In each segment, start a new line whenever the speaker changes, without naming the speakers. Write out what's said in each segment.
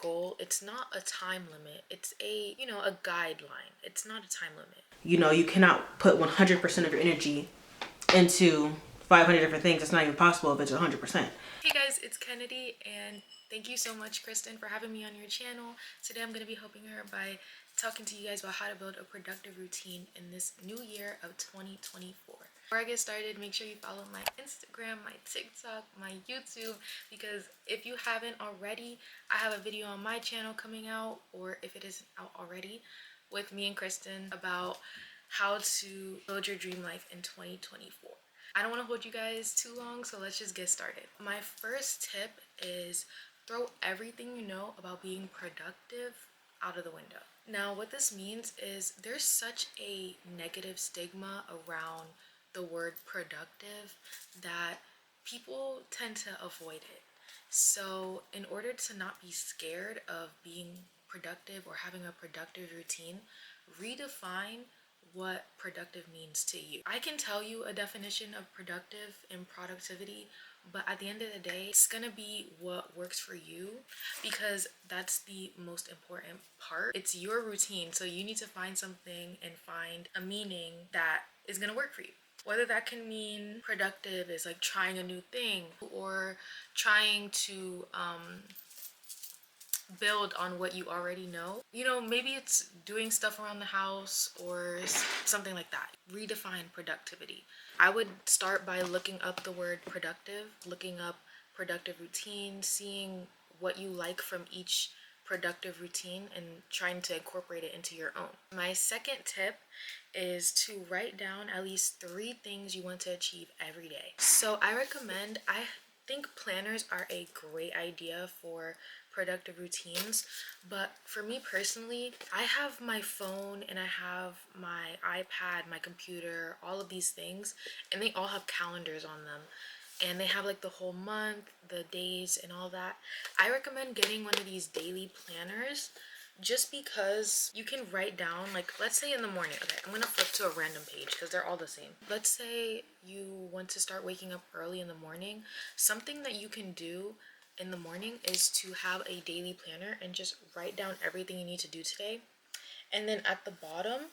goal, it's not a time limit. It's a, you know, a guideline. It's not a time limit.
You know, you cannot put 100% of your energy into 500 different things. It's not even possible if it's 100%.
Hey guys, it's Kxnndyj, and thank you so much, Kristin, for having me on your channel. Today I'm going to be helping her by talking to you guys about how to build a productive routine in this new year of 2024. Before I get started, make sure you follow my Instagram, my TikTok, my YouTube, because if you haven't already, I have a video on my channel coming out, or if it isn't out already, with me and Kristin about how to build your dream life in 2024. I don't want to hold you guys too long, so let's just get started. My first tip is throw everything you know about being productive out of the window. Now, what this means is there's such a negative stigma around the word productive that people tend to avoid it. So in order to not be scared of being productive or having a productive routine, redefine what productive means to you. I can tell you a definition of productive and productivity, but at the end of the day, it's gonna be what works for you, because that's the most important part. It's your routine, so you need to find something and find a meaning that is gonna work for you. Whether that can mean productive is like trying a new thing, or trying to build on what you already know. You know, maybe it's doing stuff around the house or something like that. Redefine productivity. I would start by looking up the word productive, looking up productive routine, seeing what you like from each productive routine and trying to incorporate it into your own. My second tip is to write down at least 3 things you want to achieve every day. So I think planners are a great idea for productive routines, but for me personally, I have my phone and I have my iPad, my computer, all of these things, and they all have calendars on them, and they have like the whole month, the days, and all that. I recommend getting one of these daily planners, just because you can write down, like, let's say in the morning. Okay, I'm gonna flip to a random page because they're all the same. Let's say you want to start waking up early in the morning. Something that you can do in the morning is to have a daily planner and just write down everything you need to do today. And then at the bottom,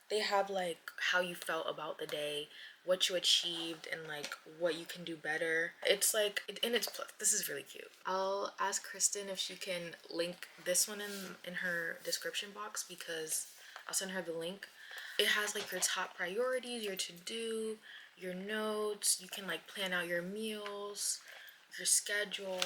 they have like how you felt about the day, what you achieved, and like what you can do better. It's like, and it's, this is really cute. I'll ask Kristin if she can link this one in her description box, because I'll send her the link. It has like your top priorities, your to-do, your notes. You can like plan out your meals, your schedule.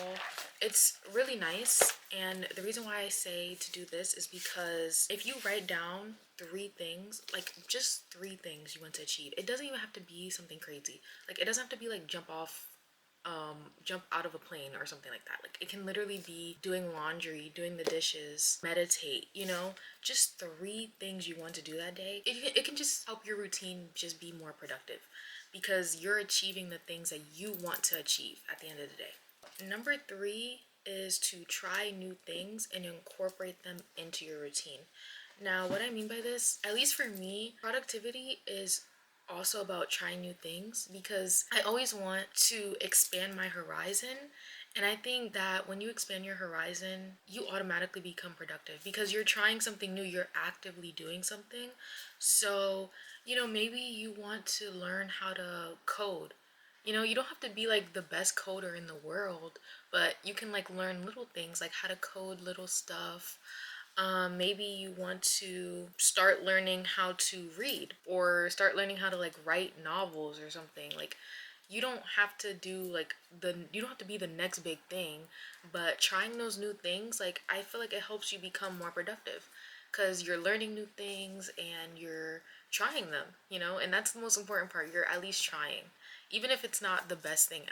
It's really nice, and the reason why I say to do this is because if you write down 3 things, like just 3 things you want to achieve, it doesn't even have to be something crazy. Like, it doesn't have to be like jump out of a plane or something like that. Like, it can literally be doing laundry, doing the dishes, meditate, you know, just 3 things you want to do that day. It can just help your routine just be more productive, because you're achieving the things that you want to achieve at the end of the day. Number 3 is to try new things and incorporate them into your routine. Now, what I mean by this, at least for me, productivity is also about trying new things, because I always want to expand my horizon. And I think that when you expand your horizon, you automatically become productive, because you're trying something new, you're actively doing something. So, you know, maybe you want to learn how to code. You know, you don't have to be like the best coder in the world, but you can like learn little things, like how to code little stuff. Maybe you want to start learning how to read, or start learning how to like write novels or something. Like, you don't have to do like you don't have to be the next big thing, but trying those new things, like, I feel like it helps you become more productive, because you're learning new things and you're trying them, you know, and that's the most important part. You're at least trying, even if it's not the best thing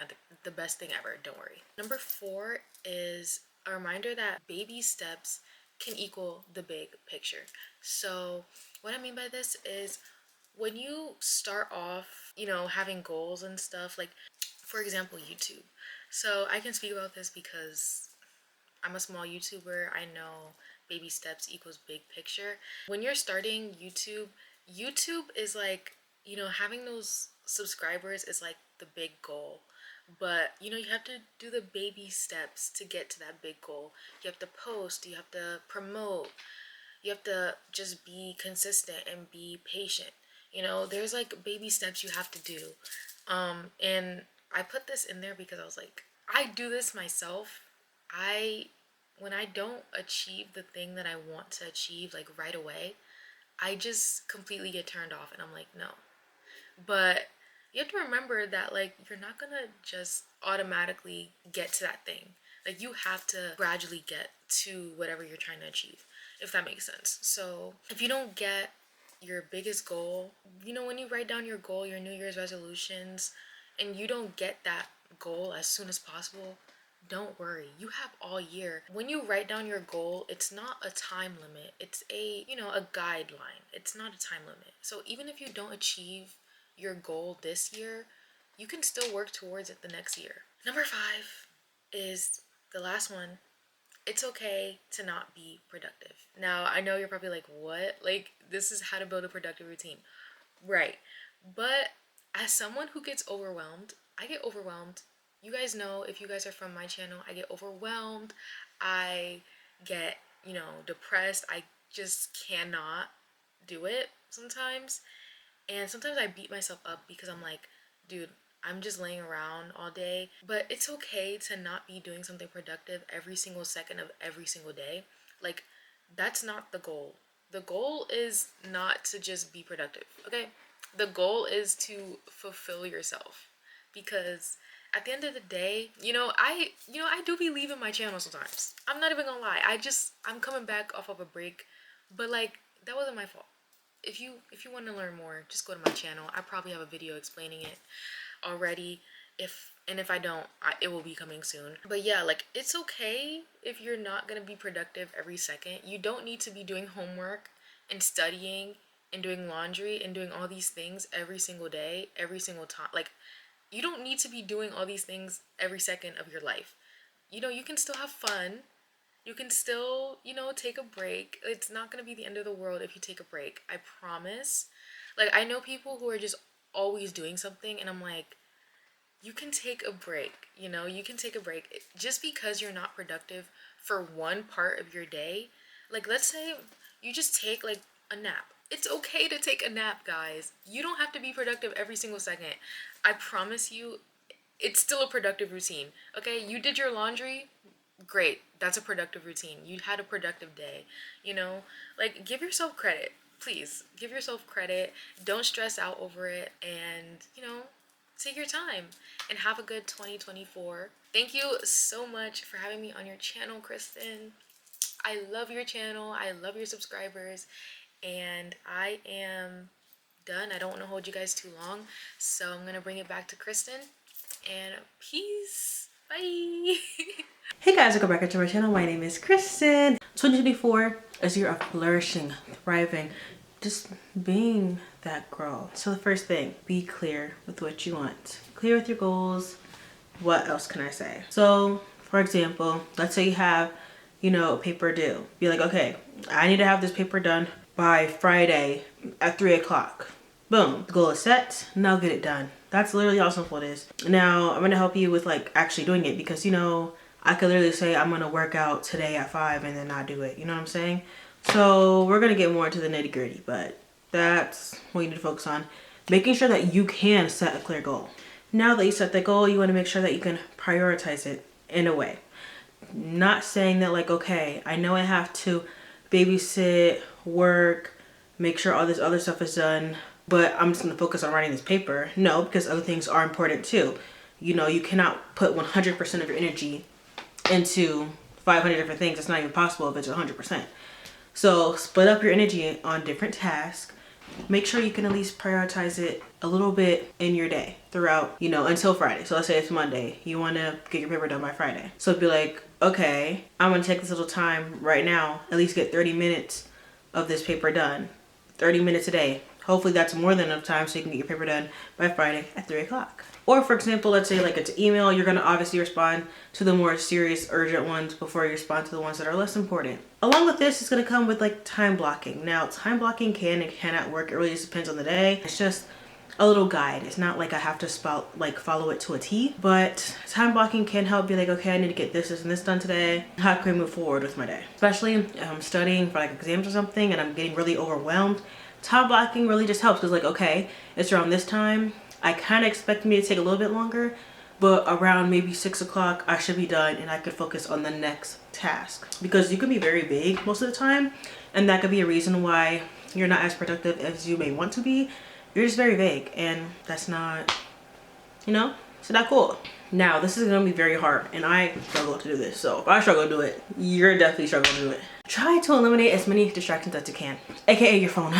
the best thing ever. Don't worry. Number 4 is a reminder that baby steps can equal the big picture. So what I mean by this is, when you start off, you know, having goals and stuff, like, for example, YouTube. So I can speak about this because I'm a small YouTuber. I know baby steps equals big picture. When you're starting YouTube is like, you know, having those subscribers is like the big goal. But you know, you have to do the baby steps to get to that big goal. You have to post, you have to promote, you have to just be consistent and be patient. You know, there's like baby steps you have to do. And I put this in there because I was like, I do this myself. I When I don't achieve the thing that I want to achieve like right away, I just completely get turned off and I'm like, no. But you have to remember that like you're not gonna just automatically get to that thing. Like you have to gradually get to whatever you're trying to achieve, if that makes sense. So if you don't get your biggest goal, you know, when you write down your goal, your New Year's resolutions, and you don't get that goal as soon as possible, don't worry. You have all year. When you write down your goal, it's not a time limit. It's a, you know, a guideline. It's not a time limit. So even if you don't achieve your goal this year, you can still work towards it the next year. Number 5 is the last one. It's okay to not be productive. Now, I know you're probably like, what? Like, this is how to build a productive routine. Right. But as someone who gets overwhelmed, I get overwhelmed. You guys know, if you guys are from my channel, I get overwhelmed. I get, you know, depressed. I just cannot do it sometimes. And sometimes I beat myself up because I'm like, dude, I'm just laying around all day. But it's okay to not be doing something productive every single second of every single day. Like, that's not the goal. The goal is not to just be productive, okay? The goal is to fulfill yourself. Because at the end of the day, I do be leaving my channel sometimes. I'm not even gonna lie. I'm coming back off of a break, but like that wasn't my fault. If you want to learn more, just go to my channel. I probably have a video explaining it already. If I don't, it will be coming soon. But yeah, like it's okay if you're not gonna be productive every second. You don't need to be doing homework and studying and doing laundry and doing all these things every single day, every single time. Like you don't need to be doing all these things every second of your life. You know, you can still have fun. You can still, you know, take a break. It's not going to be the end of the world if you take a break. I promise. Like, I know people who are just always doing something, and I'm like, you can take a break, you know, you can take a break. Just because you're not productive for one part of your day, like, let's say you just take, like, a nap. It's okay to take a nap, guys. You don't have to be productive every single second. I promise you, it's still a productive routine. Okay, you did your laundry, great, that's a productive routine. You had a productive day, you know. Like, give yourself credit, please. Give yourself credit. Don't stress out over it, and you know, take your time and have a good 2024. Thank you so much for having me on your channel, Kristin. I love your channel. I love your subscribers, and I am done. I don't want to hold you guys too long, so I'm gonna bring it back to Kristin, and peace. Bye.
Hey guys, welcome back to my channel. My name is Kristin. 2024 is a year of flourishing, thriving, just being that girl. So the first thing, be clear with what you want. Clear with your goals. What else can I say? So for example, let's say you have, you know, paper due. Be like, okay, I need to have this paper done by Friday at 3 o'clock. Boom, the goal is set. Now get it done. That's literally how simple it is. Now I'm gonna help you with like actually doing it, because you know, I could literally say I'm gonna work out today at 5 and then not do it. You know what I'm saying? So we're gonna get more into the nitty gritty, but that's what you need to focus on. Making sure that you can set a clear goal. Now that you set the goal, you want to make sure that you can prioritize it in a way. Not saying that like, okay, I know I have to babysit, work, make sure all this other stuff is done, but I'm just going to focus on writing this paper. No, because other things are important too. You know, you cannot put 100% of your energy into 500 different things. It's not even possible if it's 100%. So split up your energy on different tasks. Make sure you can at least prioritize it a little bit in your day throughout, you know, until Friday. So let's say it's Monday. You want to get your paper done by Friday. So it'd be like, okay, I'm going to take this little time right now, at least get 30 minutes of this paper done. 30 minutes a day. Hopefully that's more than enough time so you can get your paper done by Friday at 3 o'clock. Or for example, let's say like it's an email, you're going to obviously respond to the more serious, urgent ones before you respond to the ones that are less important. Along with this, it's going to come with like time blocking. Now, time blocking can and cannot work. It really just depends on the day. It's just a little guide. It's not like I have to follow it to a T, but time blocking can help be like, okay, I need to get this and this done today. How can I move forward with my day? Especially if I'm studying for like exams or something and I'm getting really overwhelmed. Time blocking really just helps because like, okay, it's around this time. I kind of expect me to take a little bit longer, but around maybe 6 o'clock, I should be done and I could focus on the next task. Because you can be very vague most of the time, and that could be a reason why you're not as productive as you may want to be. You're just very vague, and that's not, you know, it's not cool. Now, this is gonna be very hard, and I struggle to do this. So if I struggle to do it, you're definitely struggling to do it. Try to eliminate as many distractions as you can, aka your phone.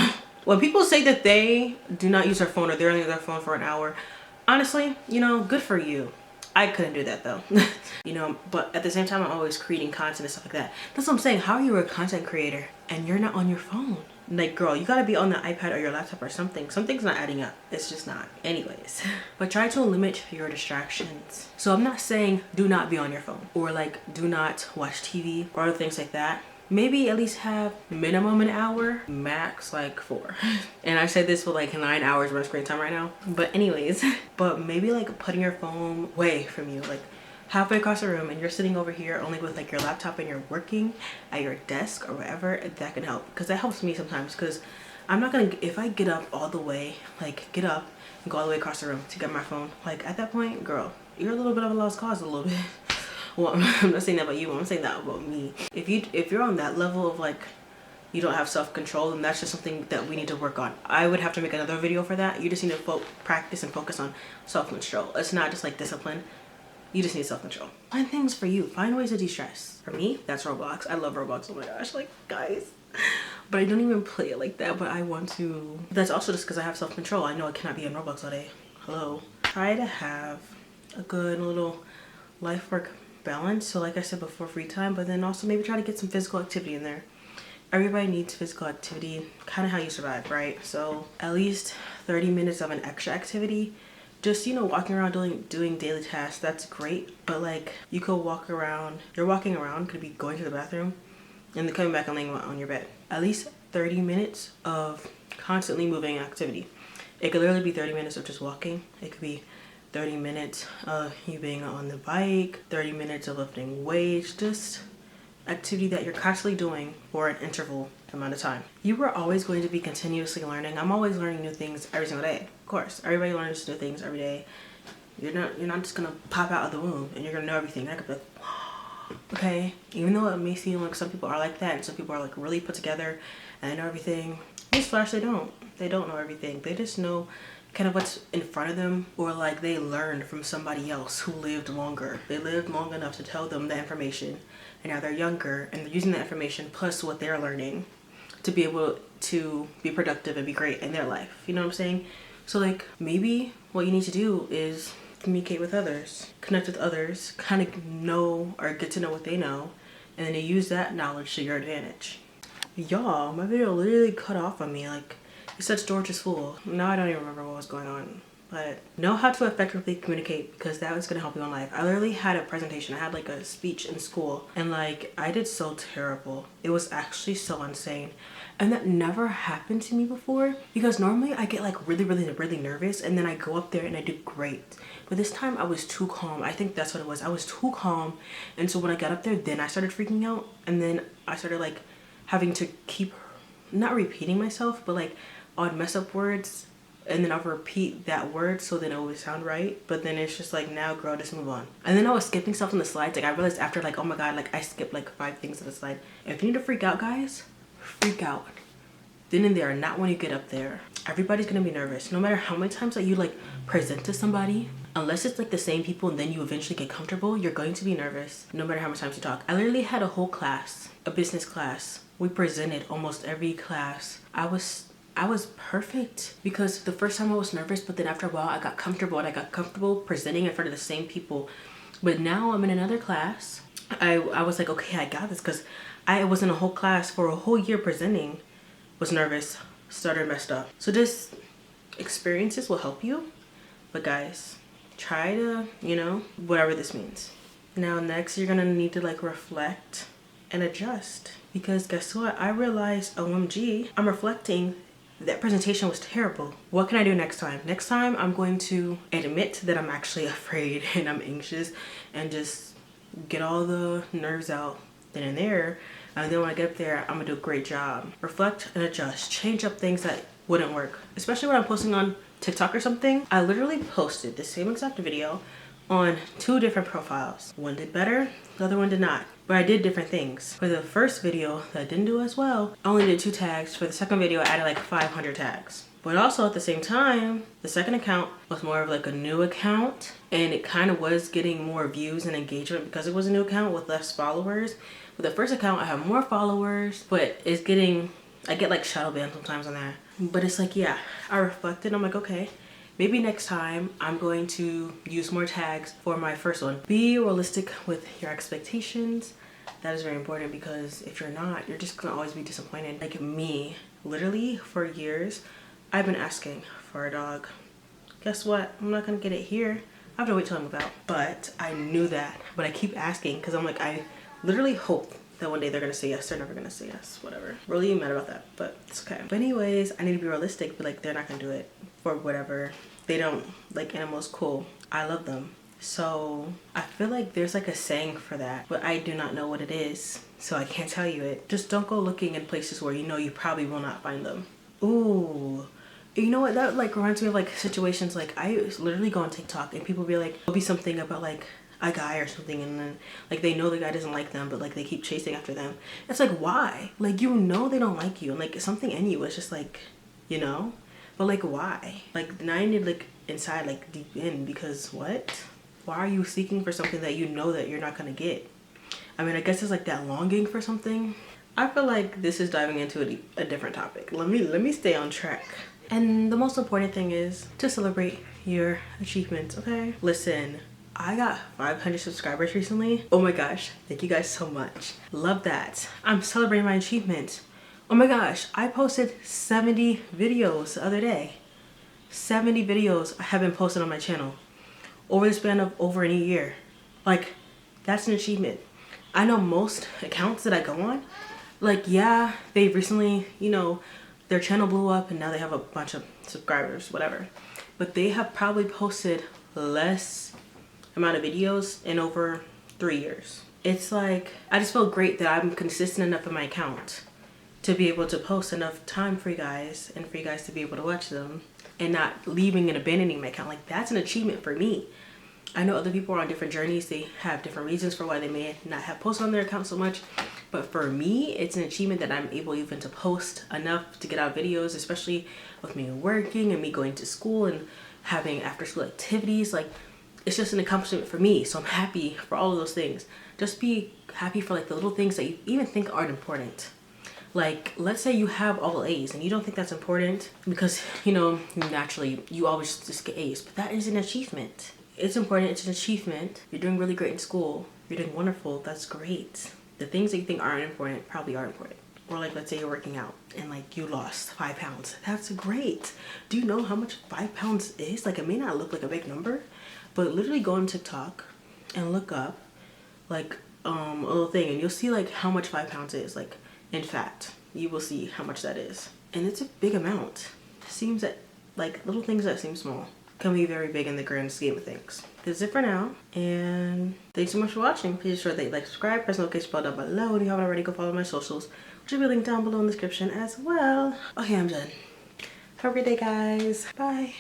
When people say that they do not use their phone or they're only on their phone for an hour, honestly, you know, good for you. I couldn't do that though. You know, but at the same time, I'm always creating content and stuff like that. That's what I'm saying. How are you a content creator and you're not on your phone? Like, girl, you gotta be on the iPad or your laptop or something. Something's not adding up. It's just not. Anyways, but try to limit your distractions. So I'm not saying do not be on your phone or like do not watch TV or other things like that. Maybe at least have minimum an hour, max like 4. And I say this with like 9 hours of screen time right now. But anyways, but maybe like putting your phone away from you, like halfway across the room, and you're sitting over here only with like your laptop and you're working at your desk or whatever. That can help, because that helps me sometimes, because I'm not gonna, if I get up all the way, like get up and go all the way across the room to get my phone, like at that point, girl, you're a little bit of a lost cause a little bit. Well, I'm not saying that about you, I'm saying that about me. If you're on that level of like you don't have self-control, then that's just something that we need to work on. I would have to make another video for that. You just need to practice and focus on self-control. It's not just like discipline. You just need self-control. Find things for you. Find ways to de-stress. For me, that's Roblox. I love Roblox. Oh my gosh, like guys. But I don't even play it like that, but I want to. That's also just because I have self-control. I know I cannot be on Roblox all day. Hello. Try to have a good little life-work balance. So like I said before, free time, but then also maybe try to get some physical activity in there. Everybody needs physical activity, kind of how you survive, right? So at least 30 minutes of an extra activity. Just, you know, walking around doing daily tasks, that's great. But like you could walk around, you're walking around, could be going to the bathroom and then coming back and laying on your bed. At least 30 minutes of constantly moving activity. It could literally be 30 minutes of just walking. It could be 30 minutes of you being on the bike, 30 minutes of lifting weights, just activity that you're constantly doing for an interval amount of time. You are always going to be continuously learning. I'm always learning new things every single day. Of course, everybody learns new things every day. You're not just gonna pop out of the womb and you're gonna know everything. You're not gonna be like, okay, even though it may seem like some people are like that and some people are like really put together and they know everything. Newsflash, they don't know everything. They just know kind of what's in front of them, or like they learned from somebody else who lived longer. They lived long enough to tell them the information, and now they're younger and they're using that information plus what they're learning to be able to be productive and be great in their life. You know what I'm saying? So like maybe what you need to do is communicate with others, connect with others, kind of know or get to know what they know, and then you use that knowledge to your advantage. Y'all, my video literally cut off on me. Like, it said storage is full. Now I don't even remember what was going on. But know how to effectively communicate, because that was going to help you in life. I literally had a presentation. I had like a speech in school, and like I did so terrible. It was actually so insane. And that never happened to me before, because normally I get like really nervous and then I go up there and I do great. But this time I was too calm. I think that's what it was. I was too calm. And so when I got up there, then I started freaking out, and then I started like having to keep not repeating myself, but like I'd mess up words and then I'll repeat that word so then it would sound right. But then it's just like, now girl, just move on. And then I was skipping stuff on the slides. Like I realized after, like, oh my god, like I skipped like 5 things on the slide. If you need to freak out, guys, freak out then and there, not when you get up there. Everybody's gonna be nervous, no matter how many times that you like present to somebody. Unless it's like the same people and then you eventually get comfortable, you're going to be nervous no matter how many times you talk. I literally had a whole class, a business class. We presented almost every class. I was perfect, because the first time I was nervous, but then after a while I got comfortable, and I got comfortable presenting in front of the same people. But now I'm in another class. I was like, okay, I got this, because I was in a whole class for a whole year presenting, was nervous, started messed up. So just experiences will help you. But guys, try to, you know, whatever this means. Now next you're gonna need to like reflect and adjust, because guess what? I realized, OMG, I'm reflecting that presentation was terrible. What can I do next time? Next time I'm going to admit that I'm actually afraid and I'm anxious and just get all the nerves out then and there. And then when I get up there, I'm gonna do a great job. Reflect and adjust. Change up things that wouldn't work. Especially when I'm posting on TikTok or something. I literally posted the same exact video on 2 different profiles. One did better, the other one did not. But I did different things. For the first video that didn't do as well, I only did 2 tags. For the second video, I added like 500 tags. But also at the same time, the second account was more of like a new account, and it kind of was getting more views and engagement because it was a new account with less followers. With the first account, I have more followers, but it's getting, I get like shadow banned sometimes on that. But it's like, yeah, I reflected. I'm like, okay, maybe next time I'm going to use more tags for my first one. Be realistic with your expectations. That is very important, because if you're not, you're just gonna always be disappointed. Like me, literally for years, I've been asking for a dog. Guess what? I'm not gonna get it here. I have to wait till I'm about. But I knew that. But I keep asking because I'm like, I literally hope that one day they're gonna say yes. They're never gonna say yes. Whatever. Really mad about that, but it's okay. But anyways, I need to be realistic. But like, they're not gonna do it for whatever. They don't like animals. Cool. I love them. So I feel like there's like a saying for that, but I do not know what it is, so I can't tell you it. Just don't go looking in places where you know you probably will not find them. Ooh. You know what, that like reminds me of like situations like I literally go on TikTok and people be like, it'll be something about like a guy or something, and then like they know the guy doesn't like them, but like they keep chasing after them. It's like, why? Like, you know they don't like you, and like something in you is just like, you know, but like why? Like now you need like inside, like deep in, because what? Why are you seeking for something that you know that you're not gonna get? I mean, I guess it's like that longing for something. I feel like this is diving into a different topic. Let me stay on track. And the most important thing is to celebrate your achievements, okay? Listen, I got 500 subscribers recently. Oh my gosh, thank you guys so much. Love that. I'm celebrating my achievement. Oh my gosh, I posted 70 videos the other day. 70 videos have been posted on my channel over the span of over a year. Like, that's an achievement. I know most accounts that I go on, like, yeah, they recently, you know, their channel blew up and now they have a bunch of subscribers, whatever. But they have probably posted less amount of videos in over 3 years. It's like, I just feel great that I'm consistent enough in my account to be able to post enough time for you guys and for you guys to be able to watch them and not leaving and abandoning my account. Like, that's an achievement for me. I know other people are on different journeys. They have different reasons for why they may not have posted on their account so much. But for me, it's an achievement that I'm able even to post enough to get out videos, especially with me working and me going to school and having after school activities. Like, it's just an accomplishment for me. So I'm happy for all of those things. Just be happy for like the little things that you even think aren't important. Like, let's say you have all A's and you don't think that's important because, you know, naturally you always just get A's, but that is an achievement. It's important, it's an achievement. You're doing really great in school. You're doing wonderful, that's great. The things that you think aren't important probably are important. Or like, let's say you're working out and like you lost 5 pounds. That's great. Do you know how much 5 pounds is? Like, it may not look like a big number, but literally go on TikTok and look up like a little thing and you'll see like how much 5 pounds is. Like, in fat, you will see how much that is. And it's a big amount. It seems that like little things that seem small can be very big in the grand scheme of things. That's it for now, and thanks so much for watching. Please ensure that you like, subscribe, press the notification bell down below. If you haven't already, go follow my socials, which will be linked down below in the description as well. Okay, I'm done. Have a great day, guys. Bye.